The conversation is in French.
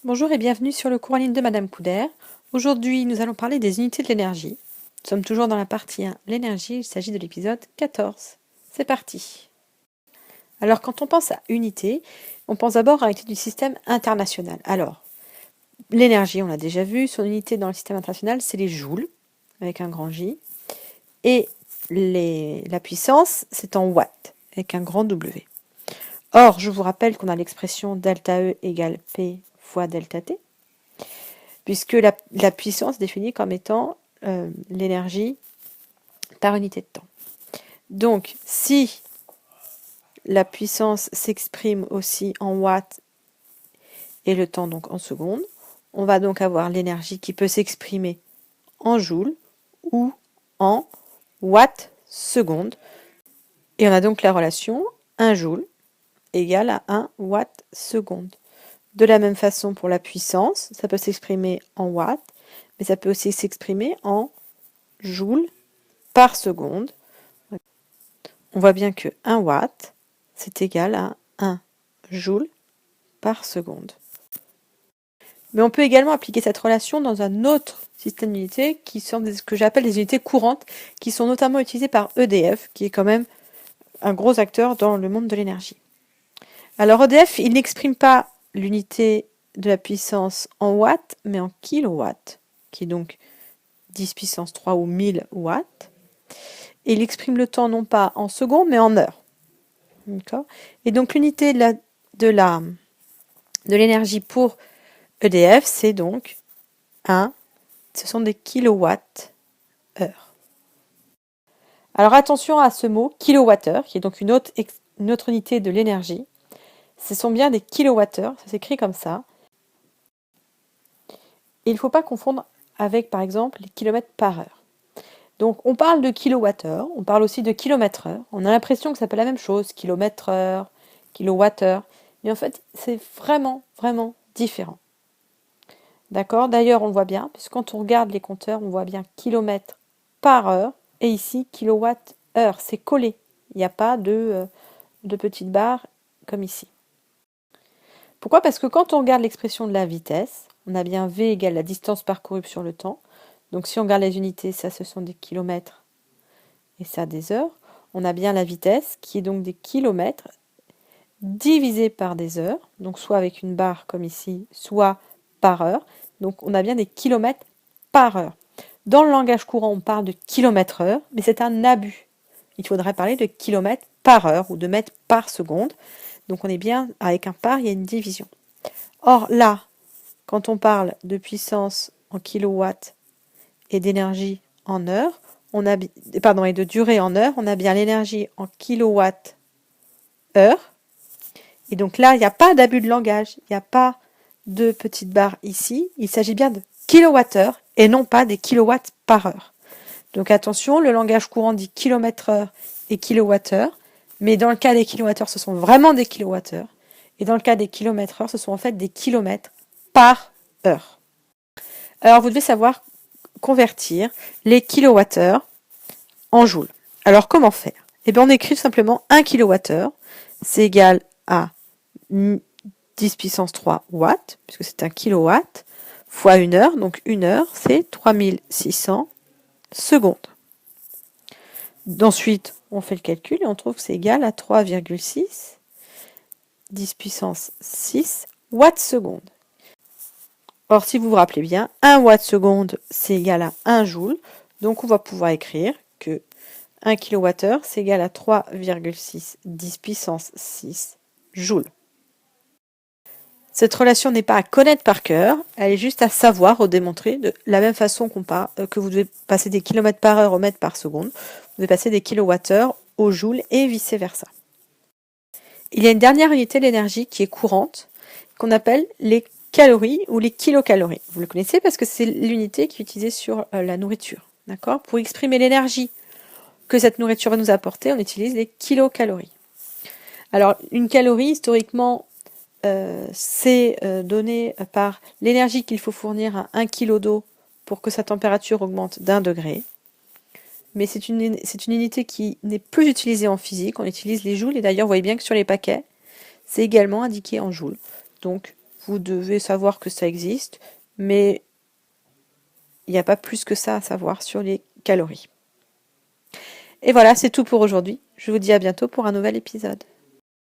Bonjour et bienvenue sur le cours en ligne de Madame Couder. Aujourd'hui, nous allons parler des unités de l'énergie. Nous sommes toujours dans la partie 1, l'énergie. Il s'agit de l'épisode 14. C'est parti. Alors, quand on pense à unité, on pense d'abord à l'unité du système international. Alors, l'énergie, on l'a déjà vu, son unité dans le système international, c'est les joules, avec un grand J. Et la puissance, c'est en watts, avec un grand W. Or, je vous rappelle qu'on a l'expression delta E égale P fois delta T, puisque la puissance est définie comme étant l'énergie par unité de temps. Donc, si la puissance s'exprime aussi en watts et le temps donc en secondes, on va donc avoir l'énergie qui peut s'exprimer en joules ou en watts secondes. Et on a donc la relation 1 joule égale à 1 watt seconde. De la même façon pour la puissance, ça peut s'exprimer en watts, mais ça peut aussi s'exprimer en joules par seconde. On voit bien que 1 watt, c'est égal à 1 joule par seconde. Mais on peut également appliquer cette relation dans un autre système d'unités qui sont ce que j'appelle des unités courantes, qui sont notamment utilisées par EDF, qui est quand même un gros acteur dans le monde de l'énergie. Alors EDF, il n'exprime pas l'unité de la puissance en watts, mais en kilowatts, qui est donc 10 puissance 3 ou 1000 watts. Et il exprime le temps non pas en secondes, mais en heures. D'accord ? Et donc l'unité de l'énergie pour EDF, c'est donc ce sont des kilowatts-heure. Alors attention à ce mot, kilowattheure, qui est donc une autre unité de l'énergie. Ce sont bien des kilowattheures, ça s'écrit comme ça. Et il ne faut pas confondre avec, par exemple, les kilomètres par heure. Donc on parle de kilowattheure, on parle aussi de kilomètre-heure. On a l'impression que ça peut être la même chose, kilomètre-heure, kilowattheure. Mais en fait, c'est vraiment, vraiment différent. D'accord ? D'ailleurs, on le voit bien, puisque quand on regarde les compteurs, on voit bien kilomètres par heure, et ici, kilowatt-heure. C'est collé. Il n'y a pas de petites barres comme ici. Pourquoi ? Parce que quand on regarde l'expression de la vitesse, on a bien V égale la distance parcourue sur le temps. Donc si on regarde les unités, ça ce sont des kilomètres et ça des heures. On a bien la vitesse qui est donc des kilomètres divisé par des heures, donc soit avec une barre comme ici, soit par heure. Donc on a bien des kilomètres par heure. Dans le langage courant, on parle de kilomètre-heure, mais c'est un abus. Il faudrait parler de kilomètres par heure ou de mètres par seconde. Donc on est bien avec un par, il y a une division. Or là, quand on parle de puissance en kilowatts et d'énergie en heure, et de durée en heure, on a bien l'énergie en kilowatts-heure. Et donc là, il n'y a pas d'abus de langage, il n'y a pas de petite barre ici. Il s'agit bien de kilowattheure et non pas des kilowatts par heure. Donc attention, le langage courant dit kilomètre-heure et kilowattheure, mais dans le cas des kilowattheures, ce sont vraiment des kilowattheures. Et dans le cas des kilomètres-heure, ce sont en fait des kilomètres par heure. Alors vous devez savoir convertir les kilowattheures en joules. Alors comment faire ? Eh bien on écrit tout simplement 1 kilowattheure, c'est égal à 10 puissance 3 watts, puisque c'est un kilowatt, fois 1 heure. Donc 1 heure, c'est 3600 secondes. Ensuite, on fait le calcul et on trouve que c'est égal à 3,6 10 puissance 6 watts seconde. Or, si vous vous rappelez bien, 1 watt seconde, c'est égal à 1 joule. Donc, on va pouvoir écrire que 1 kWh, c'est égal à 3,6 10 puissance 6 joules. Cette relation n'est pas à connaître par cœur, elle est juste à savoir ou démontrer de la même façon que vous devez passer des kilomètres par heure au mètre par seconde, vous devez passer des kilowattheures au joule et vice-versa. Il y a une dernière unité d'énergie qui est courante, qu'on appelle les calories ou les kilocalories. Vous le connaissez parce que c'est l'unité qui est utilisée sur la nourriture. D'accord ? Pour exprimer l'énergie que cette nourriture va nous apporter, on utilise les kilocalories. Alors, une calorie, historiquement, c'est donné par l'énergie qu'il faut fournir à 1 kg d'eau pour que sa température augmente d'1 degré. Mais c'est une unité qui n'est plus utilisée en physique, on utilise les joules, et d'ailleurs vous voyez bien que sur les paquets, c'est également indiqué en joules. Donc vous devez savoir que ça existe, mais il n'y a pas plus que ça à savoir sur les calories. Et voilà, c'est tout pour aujourd'hui. Je vous dis à bientôt pour un nouvel épisode.